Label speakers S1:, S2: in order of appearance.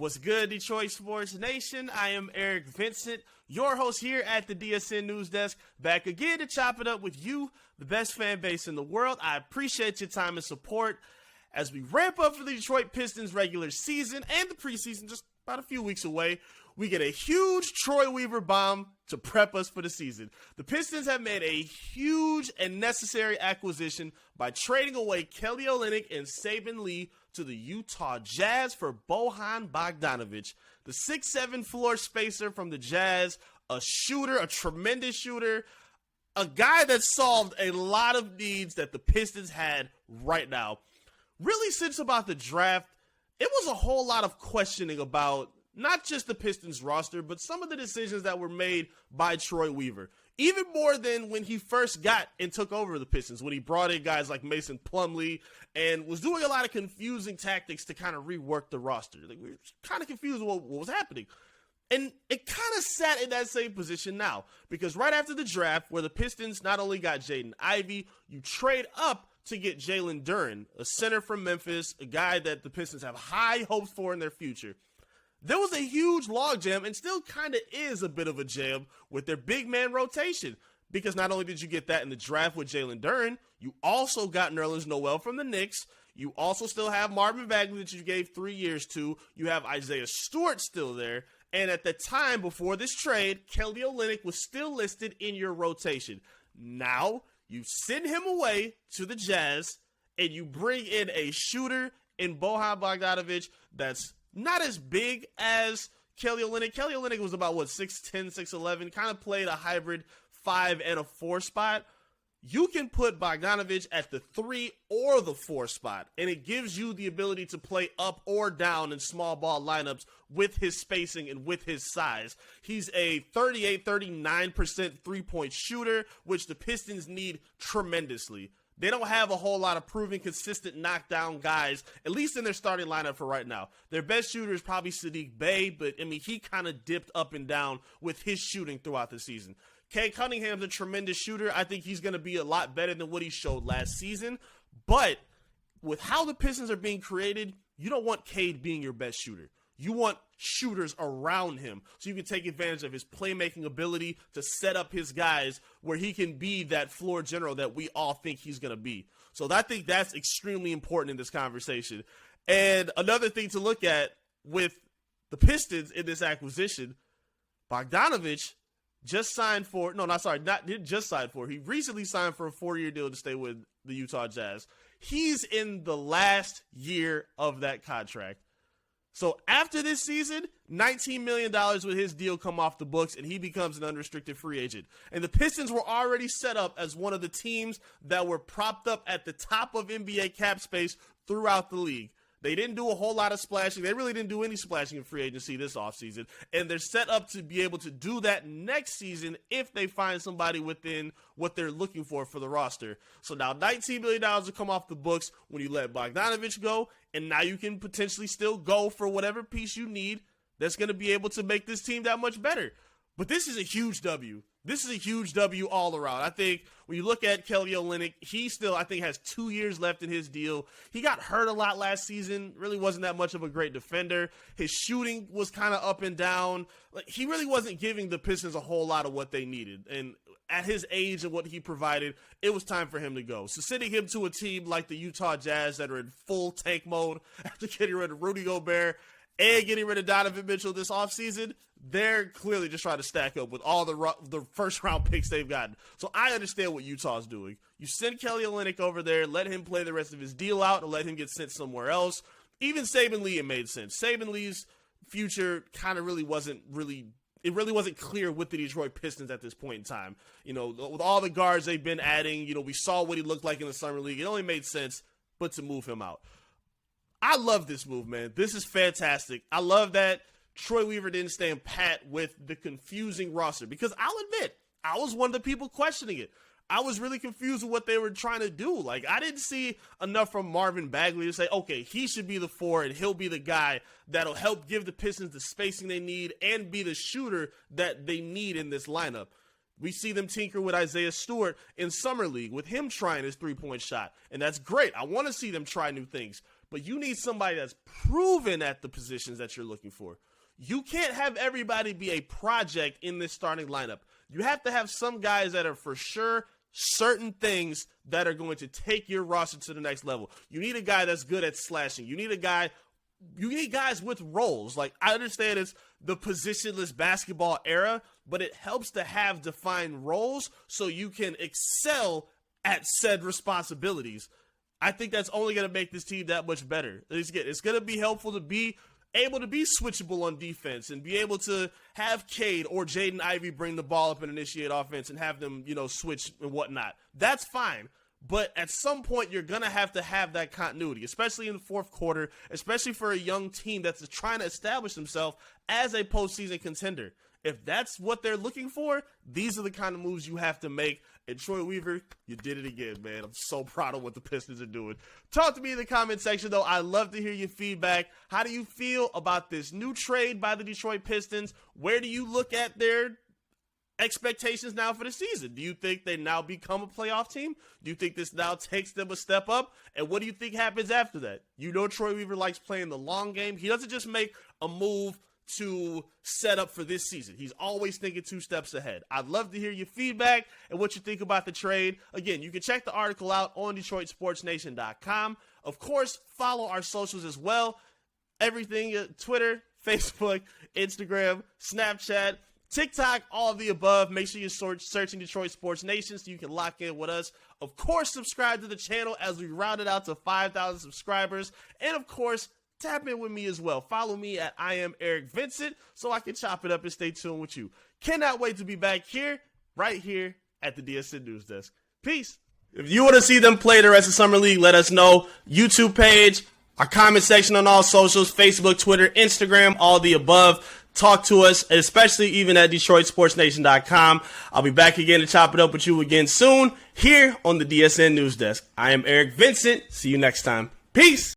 S1: What's good, Detroit Sports Nation? I am Eric Vincent, your host here at the DSN News Desk, back again to chop it up with you, the best fan base in the world. I appreciate your time and support as we ramp up for the Detroit Pistons regular season and the preseason, just about a few weeks away. We get a huge Troy Weaver bomb to prep us for the season. The Pistons have made a huge and necessary acquisition by trading away Kelly Olynyk and Saben Lee to the Utah Jazz for Bojan Bogdanović, the 6'7" floor spacer from the Jazz, a shooter, a tremendous shooter, a guy that solved a lot of needs that the Pistons had right now. Really, since about the draft, it was a whole lot of questioning about not just the Pistons roster, but some of the decisions that were made by Troy Weaver. Even more than when he first got and took over the Pistons, when he brought in guys like Mason Plumlee and was doing a lot of confusing tactics to kind of rework the roster. Like, we were kind of confused what was happening. And it kind of sat in that same position now, because right after the draft, where the Pistons not only got Jaden Ivey, you trade up to get Jalen Duren, a center from Memphis, a guy that the Pistons have high hopes for in their future. There was a huge logjam, and still kind of is a bit of a jam, with their big man rotation. Because not only did you get that in the draft with Jalen Duren, you also got Nerlens Noel from the Knicks. You also still have Marvin Bagley that you gave 3 years to. You have Isaiah Stewart still there. And at the time before this trade, Kelly Olynyk was still listed in your rotation. Now, you send him away to the Jazz, and you bring in a shooter in Bojan Bogdanović that's not as big as Kelly Olynyk. Kelly Olynyk was about, 6'10", 6'11", kind of played a hybrid 5 and a 4 spot. You can put Bogdanović at the 3 or the 4 spot, and it gives you the ability to play up or down in small ball lineups with his spacing and with his size. He's a 38-39% three-point shooter, which the Pistons need tremendously. They don't have a whole lot of proven, consistent knockdown guys, at least in their starting lineup for right now. Their best shooter is probably Saddiq Bey, but, he kind of dipped up and down with his shooting throughout the season. Cade Cunningham's a tremendous shooter. I think he's going to be a lot better than what he showed last season. But with how the Pistons are being created, you don't want Cade being your best shooter. You want shooters around him so you can take advantage of his playmaking ability to set up his guys where he can be that floor general that we all think he's going to be. So I think that's extremely important in this conversation. And another thing to look at with the Pistons in this acquisition, Bogdanović just signed for, didn't just sign for, he recently signed for a 4-year deal to stay with the Utah Jazz. He's in the last year of that contract. So after this season, $19 million with his deal come off the books, and he becomes an unrestricted free agent. And the Pistons were already set up as one of the teams that were propped up at the top of NBA cap space throughout the league. They didn't do a whole lot of splashing. They really didn't do any splashing in free agency this offseason. And they're set up to be able to do that next season if they find somebody within what they're looking for the roster. So now $19 million will come off the books when you let Bogdanović go. And now you can potentially still go for whatever piece you need that's going to be able to make this team that much better. But this is a huge W. This is a huge W all around. I think when you look at Kelly Olynyk, he still, I think, has 2 years left in his deal. He got hurt a lot last season, really wasn't that much of a great defender. His shooting was kind of up and down. Like, he really wasn't giving the Pistons a whole lot of what they needed. And at his age and what he provided, it was time for him to go. So sending him to a team like the Utah Jazz that are in full tank mode after getting rid of Rudy Gobert and getting rid of Donovan Mitchell this offseason, they're clearly just trying to stack up with all the first-round picks they've gotten. So I understand what Utah's doing. You send Kelly Olynyk over there, let him play the rest of his deal out, and let him get sent somewhere else. Even Saben Lee, it made sense. Saben Lee's future kind of really wasn't clear with the Detroit Pistons at this point in time. With all the guards they've been adding, we saw what he looked like in the Summer League. It only made sense but to move him out. I love this move, man. This is fantastic. I love that Troy Weaver didn't stand pat with the confusing roster, because I'll admit, I was one of the people questioning it. I was really confused with what they were trying to do. Like, I didn't see enough from Marvin Bagley to say, okay, he should be the 4 and he'll be the guy that'll help give the Pistons the spacing they need and be the shooter that they need in this lineup. We see them tinker with Isaiah Stewart in Summer League with him trying his three-point shot, and that's great. I want to see them try new things. but you need somebody that's proven at the positions that you're looking for. You can't have everybody be a project in this starting lineup. You have to have some guys that are for sure certain things that are going to take your roster to the next level. You need a guy that's good at slashing. You need guys with roles. Like, I understand it's the positionless basketball era, but it helps to have defined roles so you can excel at said responsibilities. I think that's only going to make this team that much better. It's going to be helpful to be able to be switchable on defense and be able to have Cade or Jaden Ivey bring the ball up and initiate offense and have them, switch and whatnot. That's fine. But at some point, you're going to have that continuity, especially in the fourth quarter, especially for a young team that's trying to establish themselves as a postseason contender. If that's what they're looking for, these are the kind of moves you have to make. And Troy Weaver, you did it again, man. I'm so proud of what the Pistons are doing. Talk to me in the comment section, though. I'd love to hear your feedback. How do you feel about this new trade by the Detroit Pistons? Where do you look at their expectations now for the season? Do you think they now become a playoff team? Do you think this now takes them a step up? And what do you think happens after that? Troy Weaver likes playing the long game. He doesn't just make a move to set up for this season. He's always thinking 2 steps ahead. I'd love to hear your feedback and what you think about the trade. Again, you can check the article out on DetroitSportsNation.com. Of course, follow our socials as well. Everything, Twitter, Facebook, Instagram, Snapchat, TikTok, all of the above. Make sure you're searching Detroit Sports Nation so you can lock in with us. Of course, subscribe to the channel as we round it out to 5,000 subscribers. And of course, tap in with me as well. Follow me at I am Eric Vincent so I can chop it up and stay tuned with you. Cannot wait to be back here, right here at the DSN News Desk. Peace. If you want to see them play the rest of Summer League, let us know. YouTube page, our comment section on all socials, Facebook, Twitter, Instagram, all the above. Talk to us, especially even at DetroitSportsNation.com. I'll be back again to chop it up with you again soon here on the DSN News Desk. I am Eric Vincent. See you next time. Peace.